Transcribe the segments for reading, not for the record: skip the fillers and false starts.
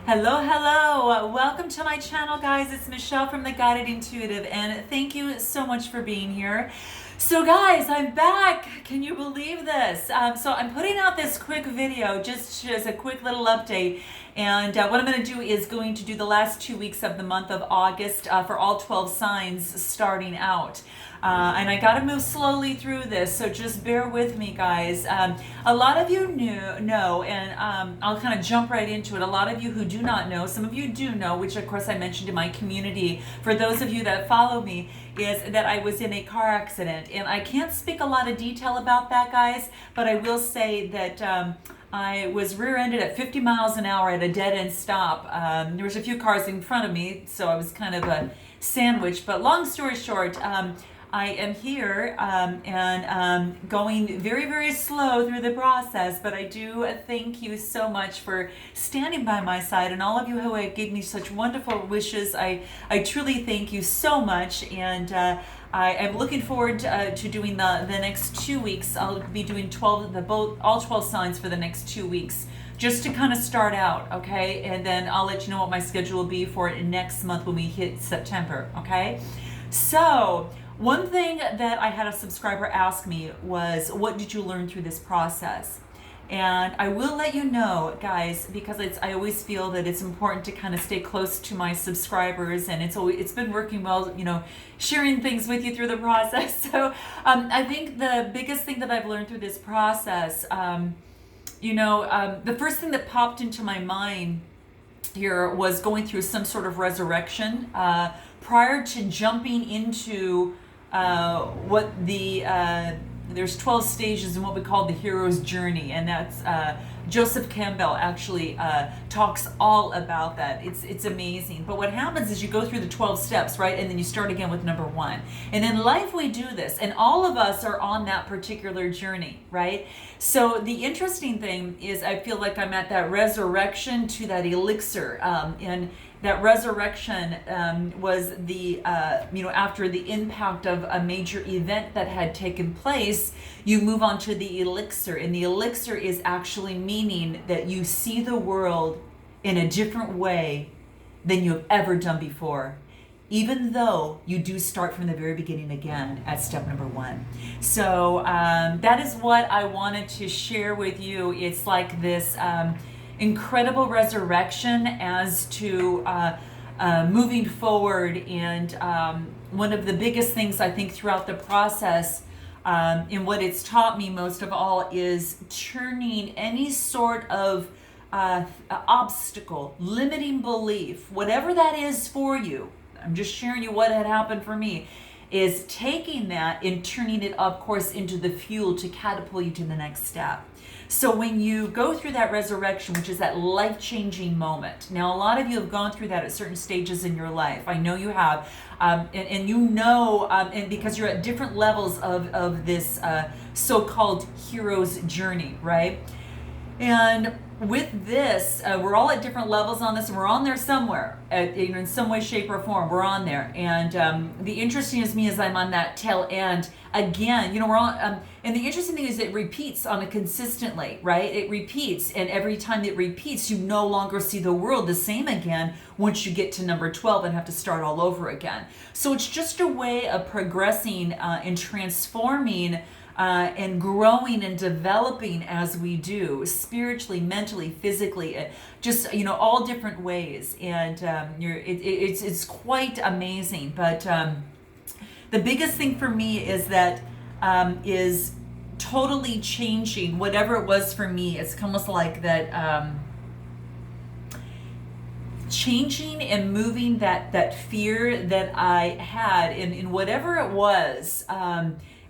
Hello, hello. Welcome to my channel, guys. It's Michelle from The Guided Intuitive, and thank you so much for being here. So guys, I'm back. Can you believe this? So I'm putting out this quick video just as a quick little update. And what I'm going to do is going to do the last 2 weeks of the month of August for all 12 signs starting out. And I got to move slowly through this, so just bear with me, guys. A lot of you know, and I'll kind of jump right into it. A lot of you who do not know, some of you do know, which of course I mentioned in my community. For those of you that follow me, is that I was in a car accident. And I can't speak a lot of detail about that, guys, but I will say that I was rear-ended at 50 miles an hour at a dead-end stop. There was a few cars in front of me, so I was kind of a sandwich. But long story short, I am here and going very, very slow through the process, but I do thank you so much for standing by my side, and all of you who have given me such wonderful wishes. I truly thank you so much, and I am looking forward to doing the next 2 weeks. I'll be doing all 12 signs for the next 2 weeks, just to kind of start out, okay? And then I'll let you know what my schedule will be for next month when we hit September, okay? So one thing that I had a subscriber ask me was, what did you learn through this process? And I will let you know, guys, because I always feel that it's important to kind of stay close to my subscribers, and it's been working well, sharing things with you through the process. So I think the biggest thing that I've learned through this process, the first thing that popped into my mind here was going through some sort of resurrection prior to jumping into there's 12 stages in what we call the hero's journey, and that's Joseph Campbell actually talks all about that. It's amazing. But what happens is you go through the 12 steps, right? And then you start again with number 1. And in life we do this, and all of us are on that particular journey, right? So the interesting thing is I feel like I'm at that resurrection to that elixir, and that resurrection was after the impact of a major event that had taken place, you move on to the elixir. And the elixir is actually meaning that you see the world in a different way than you have ever done before, even though you do start from the very beginning again at step number 1. So that is what I wanted to share with you. It's like this incredible resurrection as to moving forward, and one of the biggest things I think throughout the process, and what it's taught me most of all, is turning any sort of obstacle, limiting belief, whatever that is for you. I'm just sharing you what had happened for me, is taking that and turning it, of course, into the fuel to catapult you to the next step. So when you go through that resurrection, which is that life-changing moment, now a lot of you have gone through that at certain stages in your life. I know you have, and because you're at different levels of this so-called hero's journey, right? And with this, we're all at different levels on this, and we're on there somewhere, in some way, shape, or form. We're on there, and the interesting is me as I'm on that tail end again. We're on, and the interesting thing is it repeats on it consistently, right? It repeats, and every time it repeats, you no longer see the world the same again once you get to number 12 and have to start all over again. So it's just a way of progressing and transforming. And growing and developing as we do, spiritually, mentally, physically, just all different ways, and it's quite amazing. But the biggest thing for me is that is totally changing whatever it was for me. It's almost like that. Changing and moving that fear that I had in whatever it was.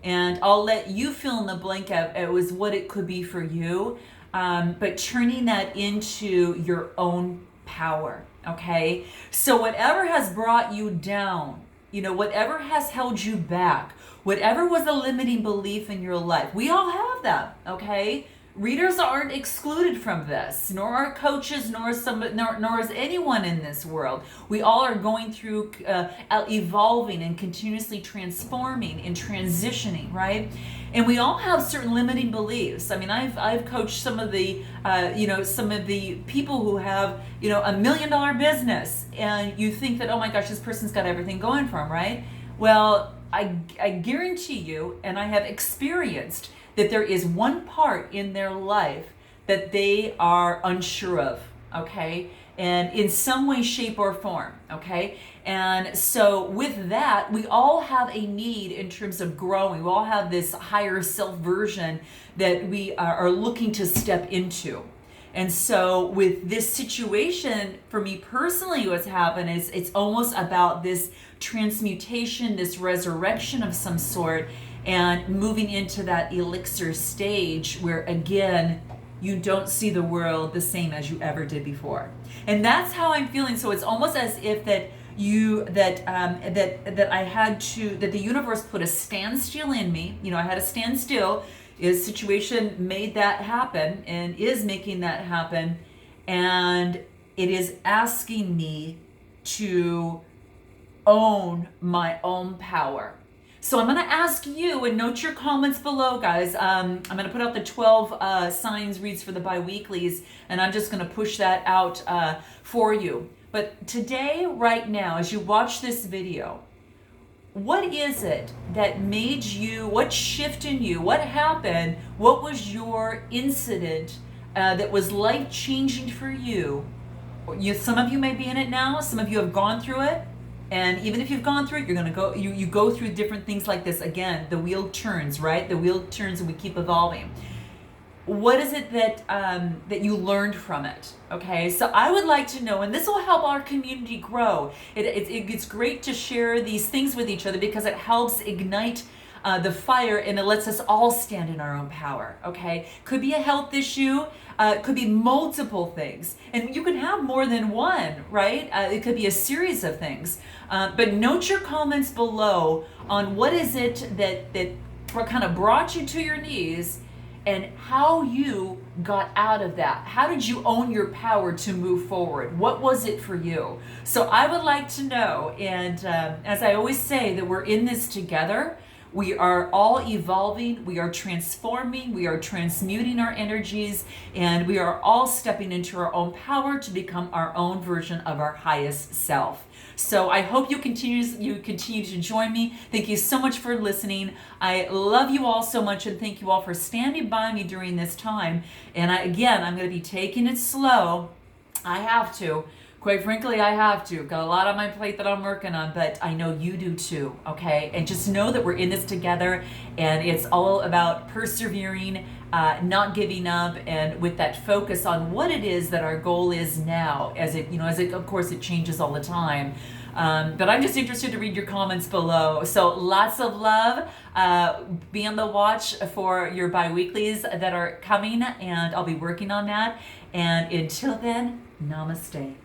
And I'll let you fill in the blank out. It was what it could be for you, but turning that into your own power, okay? So whatever has brought you down, whatever has held you back, whatever was a limiting belief in your life, we all have them, okay? Readers aren't excluded from this, nor are coaches, nor is anyone in this world. We all are going through evolving and continuously transforming and transitioning, right? And we all have certain limiting beliefs. I mean, I've coached some of the some of the people who have $1 million business, and you think that, oh my gosh, this person's got everything going for them, right? Well, I guarantee you, and I have experienced, that there is one part in their life that they are unsure of, okay? And in some way, shape, or form, okay? And so with that, we all have a need in terms of growing. We all have this higher self version that we are looking to step into. And so with this situation, for me personally, what's happened is it's almost about this transmutation, this resurrection of some sort, and moving into that elixir stage where, again, you don't see the world the same as you ever did before. And that's how I'm feeling. So it's almost as if that the universe put a standstill in me. I had a standstill. His situation made that happen and is making that happen, and it is asking me to own my own power. So I'm going to ask you, and note your comments below, guys. I'm going to put out the 12 signs reads for the bi-weeklies, and I'm just going to push that out for you. But today, right now, as you watch this video, what is it that made you, what shifted in you, what happened, what was your incident that was life-changing for you? Some of you may be in it now, some of you have gone through it, and even if you've gone through it, you're going to go, you go through different things like this. Again, the wheel turns, right? The wheel turns and we keep evolving. What is it that you learned from it? Okay, so I would like to know, and this will help our community grow. It's great to share these things with each other because it helps ignite the fire, and it lets us all stand in our own power. Okay, could be a health issue, could be multiple things, and you can have more than one, right? It could be a series of things. But note your comments below on what is it that kind of brought you to your knees, and how you got out of that. How did you own your power to move forward? What was it for you? So I would like to know, and as I always say, that we're in this together. We are all evolving, we are transforming, we are transmuting our energies, and we are all stepping into our own power to become our own version of our highest self. So I hope you continue to join me. Thank you so much for listening. I love you all so much, and thank you all for standing by me during this time. And I'm going to be taking it slow. I have to. Quite frankly, I have to. Got a lot on my plate that I'm working on, but I know you do too, okay? And just know that we're in this together, and it's all about persevering, not giving up, and with that focus on what it is that our goal is now, as it, of course, it changes all the time. But I'm just interested to read your comments below. So lots of love. Be on the watch for your bi-weeklies that are coming, and I'll be working on that. And until then, namaste.